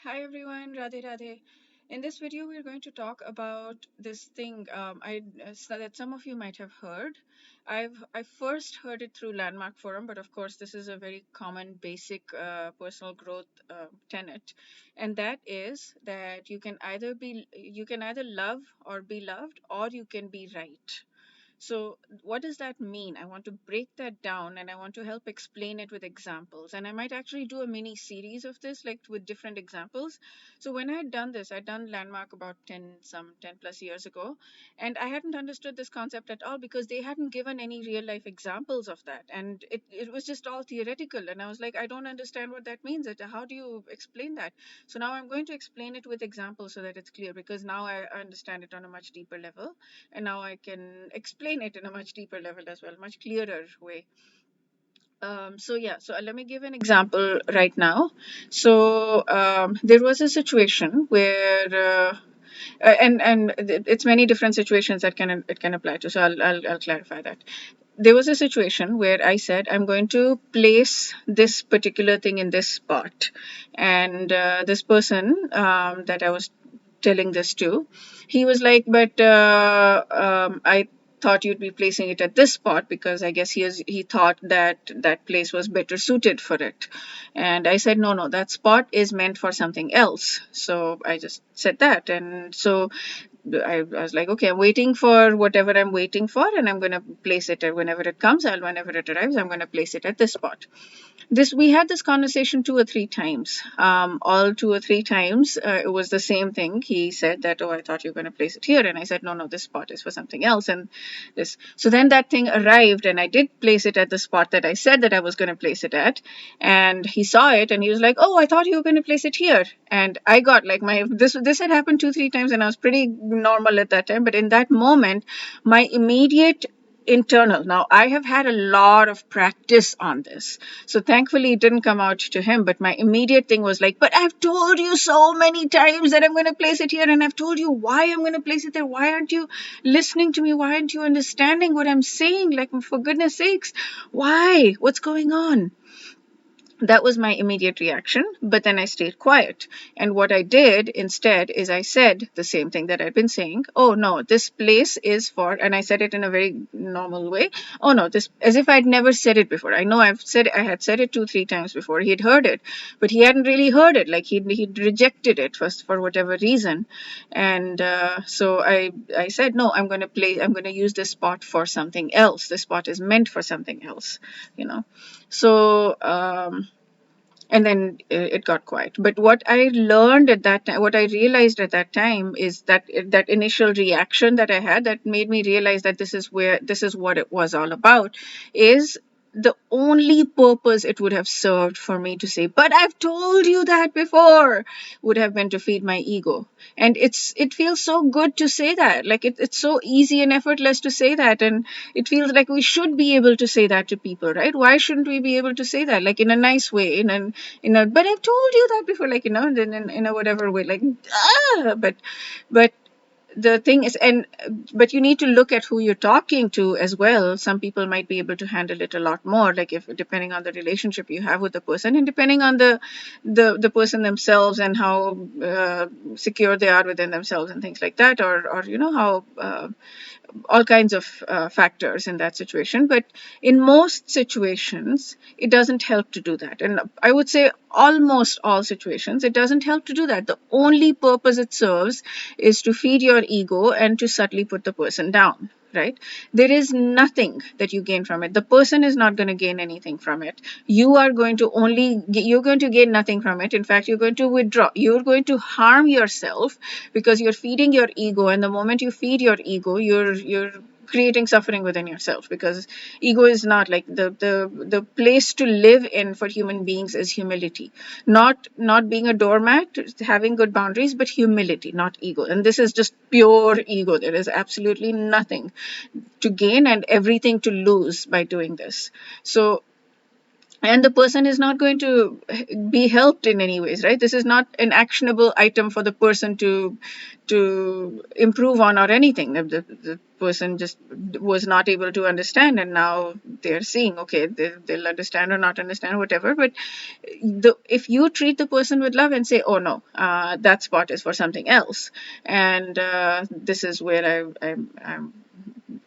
Hi everyone, Radhe Radhe. In this video, we're going to talk about this thing so that some of you might have heard. I first heard it through Landmark Forum, but of course, this is a very common, basic personal growth tenet, and that is that you can either love or be loved, or you can be right. So, what does that mean? I want to break that down and I want to help explain it with examples. And I might actually do a mini series of this, like with different examples. So, when I had done this, I'd done Landmark about 10 plus years ago, and I hadn't understood this concept at all because they hadn't given any real life examples of that. And it was just all theoretical. And I was like, I don't understand what that means. How do you explain that? So, now I'm going to explain it with examples so that it's clear because now I understand it on a much deeper level, and now I can explain it in a much deeper level as well, much clearer way. So let me give an example right now. There was a situation where it's many different situations that can apply to. So I'll clarify that. There was a situation where I said I'm going to place this particular thing in this spot, and this person that I was telling this to, he was like, but I thought you'd be placing it at this spot because I guess he thought that that place was better suited for it. And I said, no, that spot is meant for something else. So I just said that. And so I was like, okay, I'm waiting for whatever I'm waiting for, and I'm going to place it whenever it comes. Whenever it arrives, I'm going to place it at this spot. We had this conversation 2 or 3 times. All 2 or 3 times, it was the same thing. He said that, oh, I thought you were going to place it here, and I said, no, this spot is for something else, and this. So then that thing arrived, and I did place it at the spot that I said that I was going to place it at, and he saw it, and he was like, oh, I thought you were going to place it here, and I got like my this had happened 2 3 times, and I was pretty normal at that time, but in that moment, my immediate internal. Now, I have had a lot of practice on this. So thankfully, it didn't come out to him. But my immediate thing was like, but I've told you so many times that I'm going to place it here. And I've told you why I'm going to place it there. Why aren't you listening to me? Why aren't you understanding what I'm saying? Like, for goodness sakes, why? What's going on? That was my immediate reaction, but then I stayed quiet. And what I did instead is I said the same thing that I'd been saying. Oh no, this place is for, and I said it in a very normal way. Oh no, this, as if I'd never said it before. I know I had said it 2 3 times before. He'd heard it, but he hadn't really heard it. Like he'd rejected it for whatever reason. And I said, no, I'm going to use this spot for something else. This spot is meant for something else, you know. So, and then it got quiet. But what I learned at that time, what I realized at that time, is that that initial reaction that I had that made me realize that this is what it was all about, is the only purpose it would have served for me to say, but I've told you that before, would have been to feed my ego. And it feels so good to say that. Like it's so easy and effortless to say that. And it feels like we should be able to say that to people, right? Why shouldn't we be able to say that, like in a nice way, but I've told you that before, like, then in a whatever way, like, but the thing is, and but you need to look at who you're talking to as well. Some people might be able to handle it a lot more, like if depending on the relationship you have with the person, and depending on the person themselves, and how secure they are within themselves and things like that, or how all kinds of factors in that situation. But in most situations, it doesn't help to do that. And I would say almost all situations, it doesn't help to do that. The only purpose it serves is to feed your ego and to subtly put the person down. Right? There is nothing that you gain from it. The person is not going to gain anything from it. You're going to gain nothing from it. In fact, you're going to withdraw. You're going to harm yourself because you're feeding your ego. And the moment you feed your ego, you're creating suffering within yourself, because ego is not like the place to live in for human beings is humility, not being a doormat, having good boundaries, but humility, not ego. And this is just pure ego. There is absolutely nothing to gain and everything to lose by doing this. So and the person is not going to be helped in any ways, right? This is not an actionable item for the person to improve on or anything. The person just was not able to understand, and now they're seeing, okay, they'll understand or not understand, whatever. But if you treat the person with love and say, oh no, that spot is for something else, and this is where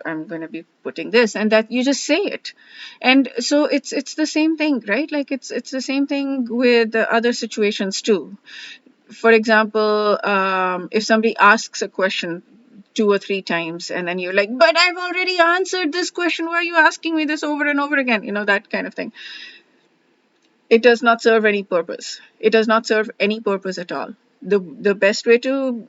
I'm going to be putting this, and that you just say it. And so it's the same thing, right? Like it's the same thing with the other situations too. For example, if somebody asks a question 2 or 3 times, and then you're like, but I've already answered this question, why are you asking me this over and over again? That kind of thing. It does not serve any purpose. It does not serve any purpose at all. The best way to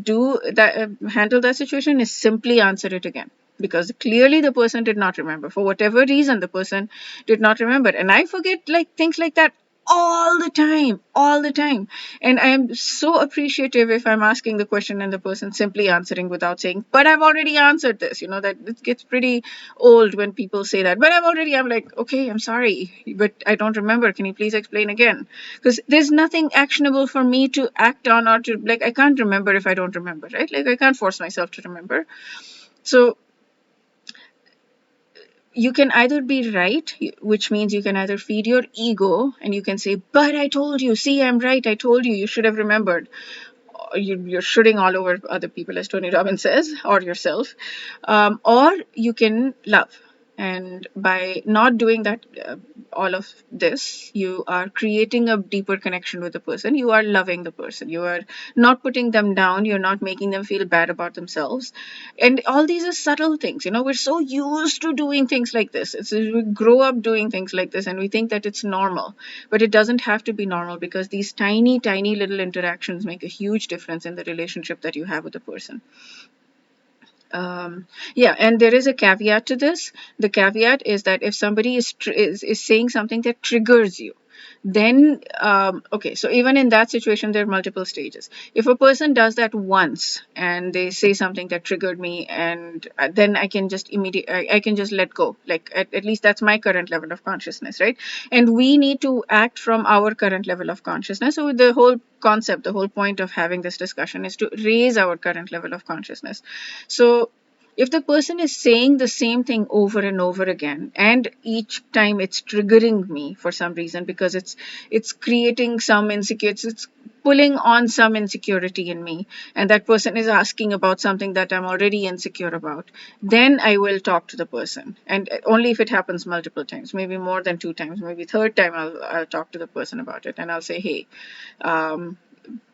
do that, handle that situation, is simply answer it again, because clearly the person did not remember. For whatever reason, the person did not remember, and I forget like things like that all the time. And I am so appreciative if I'm asking the question and the person simply answering without saying, but I've already answered this. That it gets pretty old when people say that, but I'm like, okay, I'm sorry, but I don't remember, can you please explain again? Because there's nothing actionable for me to act on, or to, like, I can't remember if I don't remember, right? Like, I can't force myself to remember. So you can either be right, which means you can either feed your ego and you can say, but I told you, see, I'm right, I told you, you should have remembered. You're shooting all over other people, as Tony Robbins says, or yourself. Or you can love. And by not doing that, all of this, you are creating a deeper connection with the person. You are loving the person. You are not putting them down. You're not making them feel bad about themselves. And all these are subtle things. We're so used to doing things like this. We grow up doing things like this, and we think that it's normal. But it doesn't have to be normal, because these tiny, tiny little interactions make a huge difference in the relationship that you have with the person. Yeah, and there is a caveat to this. The caveat is that if somebody is saying something that triggers you, then okay, so even in that situation, there are multiple stages. If a person does that once and they say something that triggered me, and then I can just I can just let go. Like, at least that's my current level of consciousness, right? And we need to act from our current level of consciousness. So the whole concept, the whole point of having this discussion, is to raise our current level of consciousness. So if the person is saying the same thing over and over again, and each time it's triggering me for some reason, because it's creating some insecurity, it's pulling on some insecurity in me, and that person is asking about something that I'm already insecure about, then I will talk to the person. And only if it happens multiple times, maybe more than 2 times, maybe third time, I'll talk to the person about it, and I'll say, hey, um,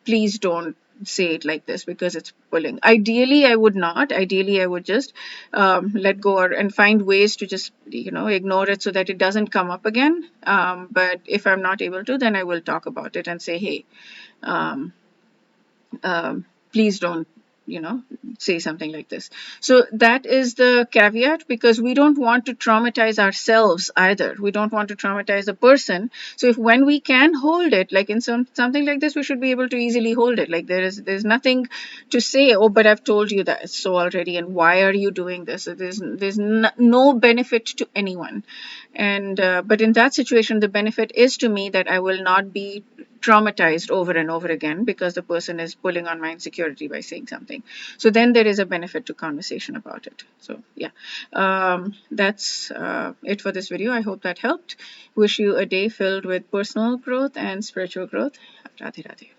please don't say it like this, because it's pulling. Ideally, I would not. Ideally, I would just let go, and find ways to just ignore it, so that it doesn't come up again. But if I'm not able to, then I will talk about it and say, hey, um, please don't say something like this. So that is the caveat, because we don't want to traumatize ourselves either. We don't want to traumatize the person. So if, when we can hold it, like in something like this, we should be able to easily hold it. Like, there's nothing to say, oh, but I've told you that so already, and why are you doing this? So there's no benefit to anyone. And but in that situation, the benefit is to me that I will not be traumatized over and over again, because the person is pulling on my insecurity by saying something. So then there is a benefit to conversation about it. So yeah, that's it for this video. I hope that helped. Wish you a day filled with personal growth and spiritual growth. Radhe Radhe.